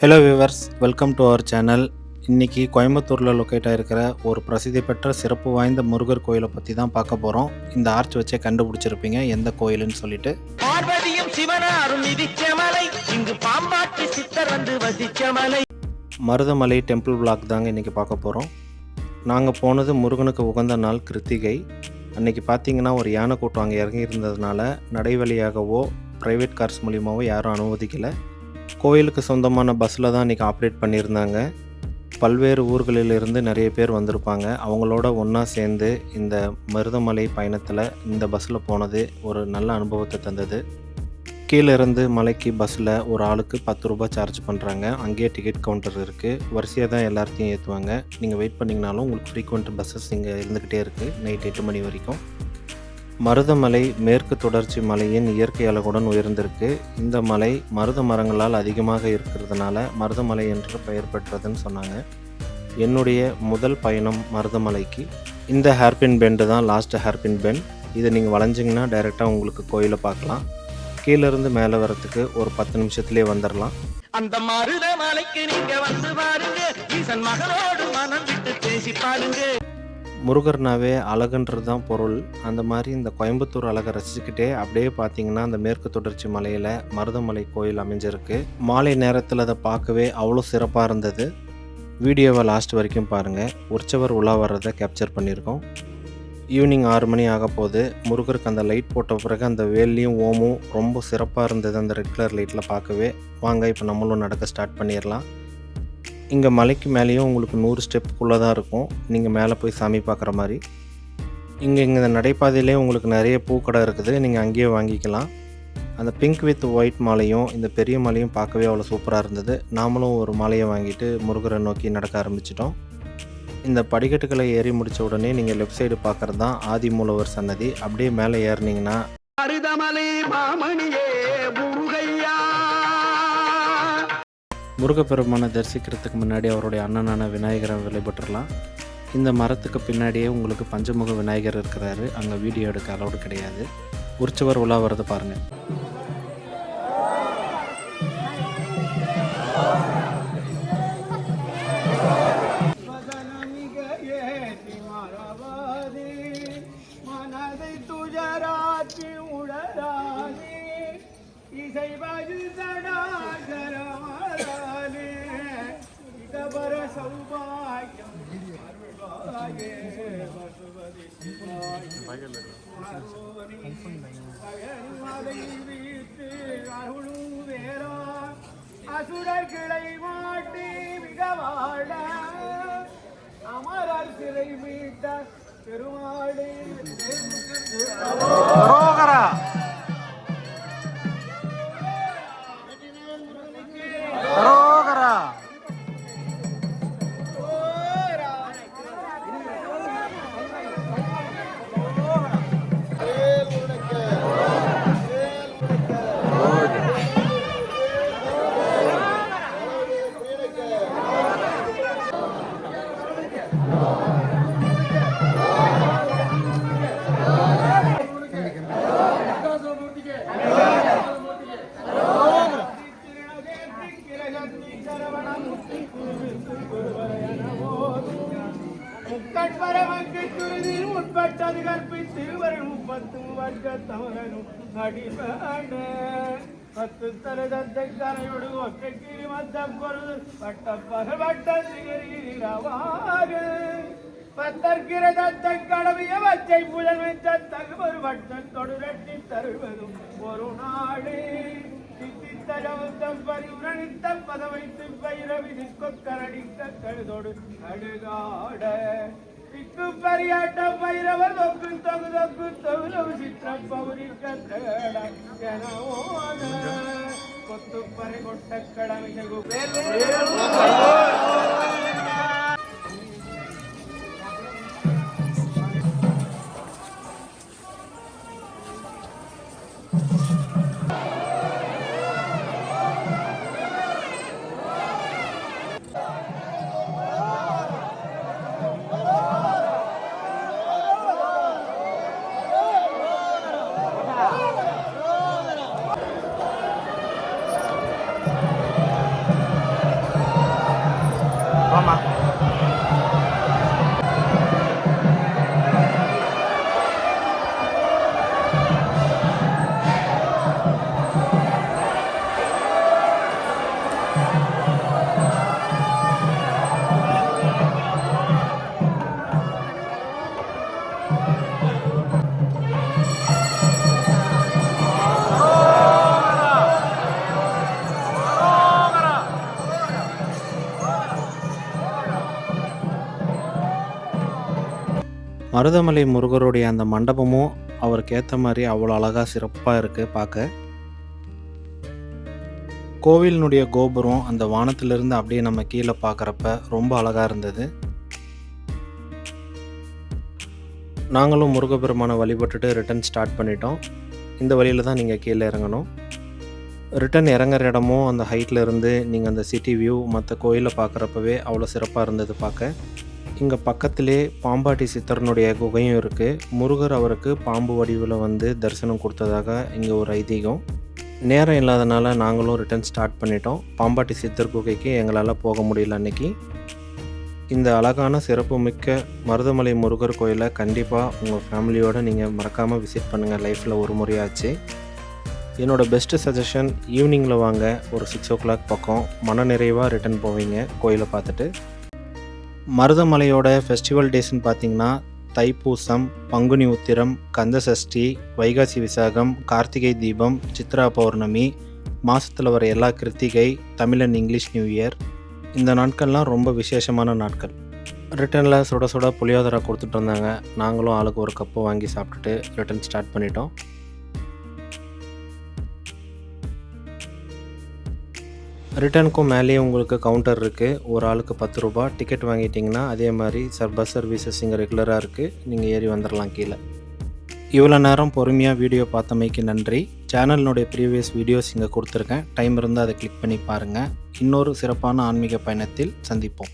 Hello viewers, welcome to our channel. இன்றைக்கி கோயம்புத்தூரில் locate ஆகிருக்கிற ஒரு பிரசித்தி பெற்ற சிறப்பு வாய்ந்த முருகர் கோயிலை பற்றி தான் பார்க்க போகிறோம். இந்த ஆர்ச் வச்சே கண்டுபிடிச்சிருப்பீங்க எந்த கோயிலுன்னு சொல்லிட்டு. பார்வதியும் சிவனாரும் மிதிச்ச மலை, இங்கு பாம்பாட்டி சித்தர் வந்து வசிச்ச மலை. மருதமலை டெம்பிள் பிளாக் தாங்க இன்றைக்கி பார்க்க போகிறோம். நாங்கள் போனது முருகனுக்கு உகந்த நாள் கிருத்திகை. அன்றைக்கி பார்த்தீங்கன்னா ஒரு யானை கூட்டம் அங்கே இறங்கி இருந்ததுனால நடைவழியாகவோ ப்ரைவேட் கார்ஸ் மூலியமாகவோ யாரும் அனுமதிக்கலை. கோயிலுக்கு சொந்தமான பஸ்ஸில் தான் இன்றைக்கி ஆப்ரேட் பண்ணியிருந்தாங்க. பல்வேறு ஊர்களிலிருந்து நிறைய பேர் வந்திருப்பாங்க. அவங்களோட ஒன்றா சேர்ந்து இந்த மருதமலை பயணத்தில் இந்த பஸ்ஸில் போனது ஒரு நல்ல அனுபவத்தை தந்தது. கீழே இருந்து மலைக்கு பஸ்ஸில் ஒரு ஆளுக்கு 10 ரூபாய் சார்ஜ் பண்ணுறாங்க. அங்கேயே டிக்கெட் கவுண்டர் இருக்குது. வரிசையாக தான் எல்லாத்தையும் ஏற்றுவாங்க. நீங்கள் வெயிட் பண்ணிங்கனாலும் உங்களுக்கு ஃப்ரீக்வெண்ட் பஸ்ஸஸ் இங்கே இருந்துக்கிட்டே இருக்குது நைட் 8 மணி வரைக்கும். மருதமலை மேற்கு தொடர்ச்சி மலையின் இயற்கை அழகுடன் உயர்ந்திருக்கு. இந்த மலை மருத மரங்களால் அதிகமாக இருக்கிறதுனால மருதமலை என்று பெயர் பெற்றதுன்னு சொன்னாங்க. என்னுடைய முதல் பயணம் மருதமலைக்கு. இந்த ஹேர்பின் பெண்டு தான் லாஸ்ட் ஹேர்பின் பெண்ட். இதை நீங்கள் வளைஞ்சிங்கன்னா டைரெக்டாக உங்களுக்கு கோயிலை பார்க்கலாம். கீழேருந்து மேலே வரத்துக்கு ஒரு 10 நிமிஷத்துலேயே வந்துடலாம். அந்த மருதமலைக்கு நீங்க வந்து பாருங்க, ஈசன் மகளோடு மனம் விட்டு பேசி பாருங்க. முருகர்னாவே அழகுன்றது தான் பொருள். அந்த மாதிரி இந்த கோயம்புத்தூர் அழகை ரசிச்சுக்கிட்டே அப்படியே பார்த்தீங்கன்னா அந்த மேற்கு தொடர்ச்சி மலையில் மருதமலை கோயில் அமைஞ்சிருக்கு. மாலை நேரத்தில் அதை பார்க்கவே அவ்வளோ சிறப்பாக இருந்தது. வீடியோவை லாஸ்ட் வரைக்கும் பாருங்கள். உற்சவர் உலா வர்றதை கேப்சர் பண்ணியிருக்கோம். ஈவினிங் 6 மணி ஆக போது. முருகருக்கு அந்த லைட் போட்ட பிறகு அந்த வேல்லையும் ஓமும் ரொம்ப சிறப்பாக இருந்தது அந்த ரெட் கலர் லைட்டில் பார்க்கவே. வாங்க இப்போ நம்மளும் நடக்க ஸ்டார்ட் பண்ணிடலாம். இங்கே மலைக்கு மேலேயும் உங்களுக்கு 100 ஸ்டெப்புக்குள்ளே தான் இருக்கும். நீங்கள் மேலே போய் சாமி பார்க்குற மாதிரி. இங்கே இந்த நடைபாதையிலே உங்களுக்கு நிறைய பூக்கடை இருக்குது. நீங்கள் அங்கேயே வாங்கிக்கலாம். அந்த பிங்க் வித் ஒயிட் மாலையும் இந்த பெரிய மாலையும் பார்க்கவே அவ்வளோ சூப்பராக இருந்தது. நாமளும் ஒரு மாலையை வாங்கிட்டு முருகரை நோக்கி நடக்க ஆரம்பிச்சிட்டோம். இந்த படிக்கட்டுகளை ஏறி முடித்த உடனே நீங்கள் லெஃப்ட் சைடு பார்க்குறது தான் ஆதி மூலவர் சன்னதி. அப்படியே மேலே ஏறினீங்கன்னா மருதமலை மாமணியே முருகையா. முருகப்பெருமானை தரிசிக்கிறதுக்கு முன்னாடி அவருடைய அண்ணனான விநாயகரை வழிபட்டுறலாம். இந்த மரத்துக்கு பின்னாடியே உங்களுக்கு பஞ்சமுக விநாயகர் இருக்கிறாரு. அங்கே வீடியோ எடுக்க அலோடு கிடையாது. உற்சவர் உலா வரது பாருங்கள். அசுரர் கிளை மாட்டி மிக வாழ அமரர் சிறை மீட்ட பெருமாளே. உட்பட்டது கற்பித்து வரும் 30 வர்க்கத்தவரனும் அடிபட 10 தரதத்தை கரையோடு ஒற்றை கீழ் மத்தம் பொருள் பட்டப்பகல் வட்ட சிகரீரவாக பத்தற்கிறதத்தை கடவிய வச்சை புயல் வைத்த தகுவரு வட்டத்தொடு ரெட்டி தருவதும் ஒரு நாடு தித்தித்தரவுத்தம் பரிவுரணித்த பதவைத்து பைரவிதி கொக்கரடிக்க கழுதோடு அடுகாட திக்கு பரியாட்ட பைரவர் தொக்கு தொகு தொக்கு தொகுலவு சித்திரம் பௌரிக்க தேட ஜனவோத கொத்து பறை கொட்ட கடமிகு மருதமலை முருகருடைய அந்த மண்டபமும் அவருக்கு ஏற்ற மாதிரி அவ்வளோ அழகாக சிறப்பாக இருக்குது பார்க்க. கோவிலினுடைய கோபுரம் அந்த வானத்திலிருந்து அப்படியே நம்ம கீழே பார்க்குறப்ப ரொம்ப அழகாக இருந்தது. நாங்களும் முருகப்பெருமானை வழிபட்டுட்டு ரிட்டர்ன் ஸ்டார்ட் பண்ணிட்டோம். இந்த வழியில் தான் நீங்கள் கீழே இறங்கணும். ரிட்டர்ன் இறங்குற இடமும் அந்த ஹைட்டில் இருந்து நீங்கள் அந்த சிட்டி வியூ மற்ற கோயிலை பார்க்குறப்பவே அவ்வளோ சிறப்பாக இருந்தது பார்க்க. இங்கே பக்கத்திலே பாம்பாட்டி சித்தரனுடைய குகையும் இருக்குது. முருகர் அவருக்கு பாம்பு வடிவில் வந்து தரிசனம் கொடுத்ததாக இங்கே ஒரு ஐதீகம். நேரம் இல்லாதனால நாங்களும் ரிட்டர்ன் ஸ்டார்ட் பண்ணிட்டோம். பாம்பாட்டி சித்தர் குகைக்கு எங்களால் போக முடியல அன்றைக்கி. இந்த அழகான சிறப்புமிக்க மருதமலை முருகர் கோயிலை கண்டிப்பாக உங்கள் ஃபேமிலியோடு நீங்கள் மறக்காமல் விசிட் பண்ணுங்கள். லைஃப்பில் ஒரு முறையாச்சு. என்னோடய பெஸ்ட்டு சஜஷன், ஈவினிங்கில் வாங்க. ஒரு 6 o'clock பக்கம் மனநிறைவாக ரிட்டர்ன் போவீங்க கோயிலை பார்த்துட்டு. மருதமலையோட ஃபெஸ்டிவல் டேஸ்ன்னு பார்த்தீங்கன்னா தைப்பூசம், பங்குனி உத்திரம், கந்த சஷ்டி, வைகாசி விசாகம், கார்த்திகை தீபம், சித்ரா பௌர்ணமி, மாதத்தில் வர எல்லா கிருத்திகை, Tamil and English new year. இந்த நாட்கள்லாம் ரொம்ப விசேஷமான நாட்கள். ரிட்டனில் சுட சுட புளியோதரை கொடுத்துட்டு வந்தாங்க. நாங்களும் ஆளுக்கு ஒரு கப்பு வாங்கி சாப்பிட்டுட்டு ரிட்டர்ன் ஸ்டார்ட் பண்ணிட்டோம். ரிட்டர்னுக்கும் மேலேயே உங்களுக்கு கவுண்டர் இருக்குது. ஒரு ஆளுக்கு 10 ரூபா. டிக்கெட் வாங்கிட்டிங்கன்னா அதே மாதிரி பஸ் சர்வீசஸ் இங்கே ரெகுலராக இருக்குது. நீங்கள் ஏறி வந்துடலாம் கீழே. இவ்வளோ நேரம் பொறுமையாக வீடியோ பார்த்தமைக்கு நன்றி. சேனலினுடைய ப்ரீவியஸ் வீடியோஸ் இங்கே கொடுத்துருக்கேன். டைம் இருந்தால் அதை கிளிக் பண்ணி பாருங்கள். இன்னொரு சிறப்பான ஆன்மீக பயணத்தில் சந்திப்போம்.